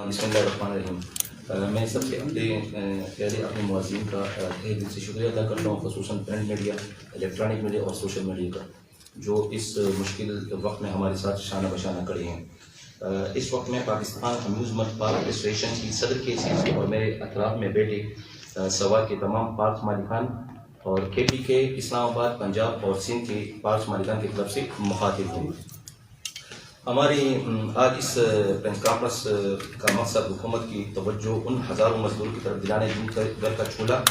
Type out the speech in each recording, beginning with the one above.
بسم اللہ الرحمن الرحیم۔ میں سب سے پہلے اپنے معززین کا تہہ دل سے شکریہ ادا کرتا ہوں، خصوصاً پرنٹ میڈیا، الیکٹرانک میڈیا اور سوشل میڈیا کا، جو اس مشکل وقت میں ہمارے ساتھ شانہ بشانہ کھڑے ہیں۔ اس وقت میں پاکستان امیوزمنٹ پارک ایسوسیشن کی صدر کے حیثیت سے اور میرے اطراف میں بیٹھے سوا کے تمام پارک مالکان اور KPK اسلام آباد، پنجاب اور سندھ کے پارک مالکان کی طرف سے مخاطب ہوں۔ ہماری آج اس پریس کانفرنس کا مقصد حکومت کی توجہ ان ہزاروں مزدوروں کی طرف دلانے جن کا گھر کا چولہا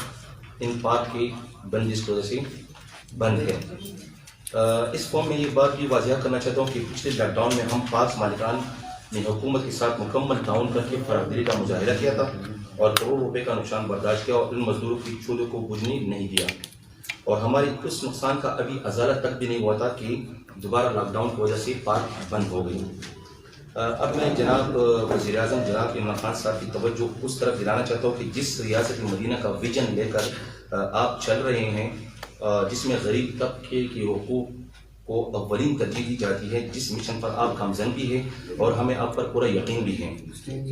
ان پارک کی بندش کی وجہ سے بند ہے۔ اس فارم میں یہ بات بھی واضح کرنا چاہتا ہوں کہ پچھلے لاک ڈاؤن میں ہم پارک مالکان نے حکومت کے ساتھ مکمل تعاون کر کے فراخدلی کا مظاہرہ کیا تھا اور کروڑوں روپے کا نقصان برداشت کیا اور ان مزدوروں کی چولہے کو بجھنے نہیں دیا، اور ہماری اس نقصان کا ابھی ازالہ تک بھی نہیں ہوا تھا کہ دوبارہ لاک ڈاؤن کی وجہ سے پارک بند ہو گئی۔ اب میں جناب وزیر اعظم جناب عمران خان صاحب کی توجہ اس طرف دلانا چاہتا ہوں کہ جس ریاست مدینہ کا ویژن لے کر آپ چل رہے ہیں، جس میں غریب طبقے کے حقوق کو اولین ترجیح دی جاتی ہے، جس مشن پر آپ گامزن بھی ہیں اور ہمیں آپ پر پورا یقین بھی ہے،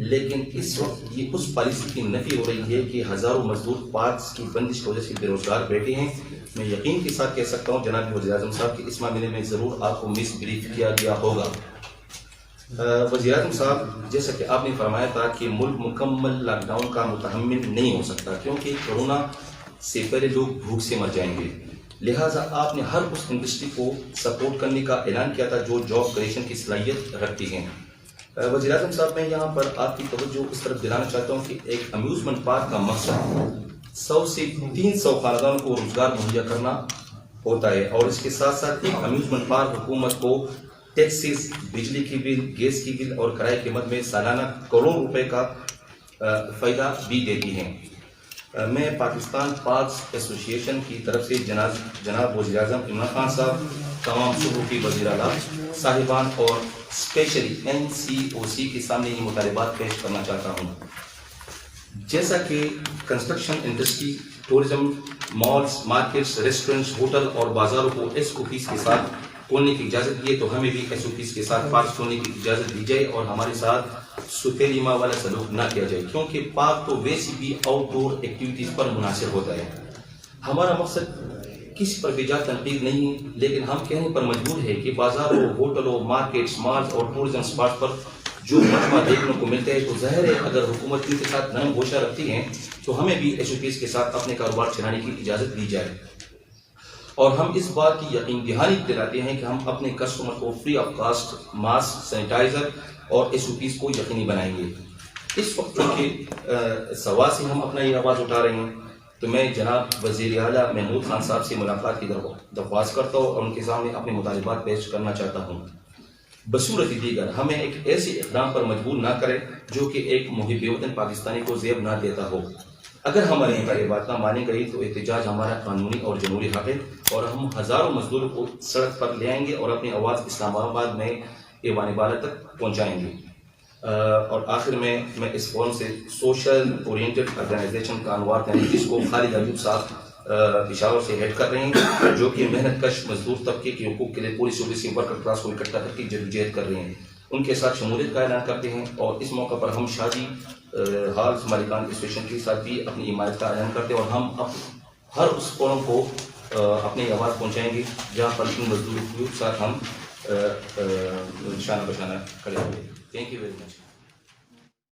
لیکن اس وقت یہ اس پالیسی کی نفی ہو رہی ہے کہ ہزاروں مزدور پارکس کی بندش کی وجہ سے بے روزگار بیٹھے ہیں۔ میں یقین کے ساتھ کہہ سکتا ہوں جناب وزیر اعظم صاحب کہ اس معاملے میں ضرور آپ کو مس بریف کیا گیا ہوگا۔ وزیر اعظم صاحب، جیسا کہ آپ نے فرمایا تھا کہ ملک مکمل لاک ڈاؤن کا متحمل نہیں ہو سکتا کیونکہ کورونا سے پہلے لوگ بھوک سے مر جائیں گے، لہٰذا آپ نے ہر اس انڈسٹری کو سپورٹ کرنے کا اعلان کیا تھا جو جاب کریشن کی صلاحیت رکھتی ہیں۔ وزیر اعظم صاحب، میں یہاں پر آپ کی توجہ اس طرف دلانا چاہتا ہوں کہ ایک امیوزمنٹ پارک کا مقصد 100 سے 300 خاندانوں کو روزگار مہیا کرنا ہوتا ہے، اور اس کے ساتھ ساتھ ایک امیوزمنٹ پارک حکومت کو ٹیکسز، بجلی کی بل، گیس کی بل اور کرائے کی مد میں سالانہ کروڑوں روپے کا فائدہ بھی دیتی ہے۔ میں پاکستان پارکس ایسوسیشن کی طرف سے جناب وزیر اعظم عمران خان صاحب، تمام صوبوں کی وزیر اعلیٰ صاحبان اور اسپیشلی NCOC کے سامنے یہ مطالبات پیش کرنا چاہتا ہوں۔ جیسا کہ construction industry, tourism, malls, markets, restaurants, hotel اور بازاروں کو SOPs کے ساتھ کھولنے کی اجازت دی ہے، تو ہمیں بھی SOPs کے ساتھ پارک کھولنے کی اجازت دی جائے اور ہمارے ساتھ سفیدی ماں والا سلوک نہ کیا جائے، کیونکہ پارک تو ویسی بھی آؤٹ ڈور ایکٹیویٹیز پر منحصر ہوتا ہے۔ ہمارا مقصد کسی پر بجا تنقید نہیں ہے، لیکن ہم کہنے پر مجبور ہے کہ بازاروں، ہوٹلوں، مارکیٹس، مالز اور ٹورزم اسپاٹ پر جو مجمع دیکھنے کو ملتا ہے، تو ظاہر ہے اگر حکومت ان کے ساتھ نرم گوشہ رکھتی ہے تو ہمیں بھی SOPs کے ساتھ اپنے کاروبار چلانے کی اجازت دی جائے، اور ہم اس بات کی یقین دہانی دلاتے ہیں کہ ہم اپنے کسٹمر کو free of cost mask, sanitiser اور SOPs کو یقینی بنائیں گے۔ اس وقت چونکہ سوا سے ہم اپنا یہ آواز اٹھا رہے ہیں، تو میں جناب وزیر اعلیٰ محمود خان صاحب سے ملاقات کی درخواست کرتا ہوں اور ان کے سامنے اپنے مطالبات پیش کرنا چاہتا ہوں۔ بصورت دیگر ہمیں ایک ایسے اقدام پر مجبور نہ کرے جو کہ ایک محب وطن پاکستانی کو زیب نہ دیتا ہو۔ اگر ہماری یہ بات نہ مانی گئی تو احتجاج ہمارا قانونی اور جمہوری حق ہے، اور ہم ہزاروں مزدوروں کو سڑک پر لے آئیں گے اور اپنی آواز اسلام آباد میں ایوان بالا تک پہنچائیں گے۔ اور آخر میں اس فورم سے سوشل اورینٹڈ آرگنائزیشن کا انوار کریں جس کو خالد ایوب صاحب پشاور سے ہیڈ کر رہے ہیں، جو کہ محنت کش مزدور طبقے کے حقوق کے لیے پوری صوبے سے ورکر کلاس کو اکٹھا کر کے جدوجہد کر رہے ہیں، ان کے ساتھ شمولیت کا اعلان کرتے ہیں، اور اس موقع پر ہم شادی ہالز مالکان ایسوسیشن کے ساتھ بھی اپنی حمایت کا اعلان کرتے ہیں، اور ہم ہر اس فورم کو اپنی آواز پہنچائیں گے جہاں پر ان مزدوروں کے ساتھ ہم شانہ بشانہ کھڑے ہوئے۔ Thank you very much.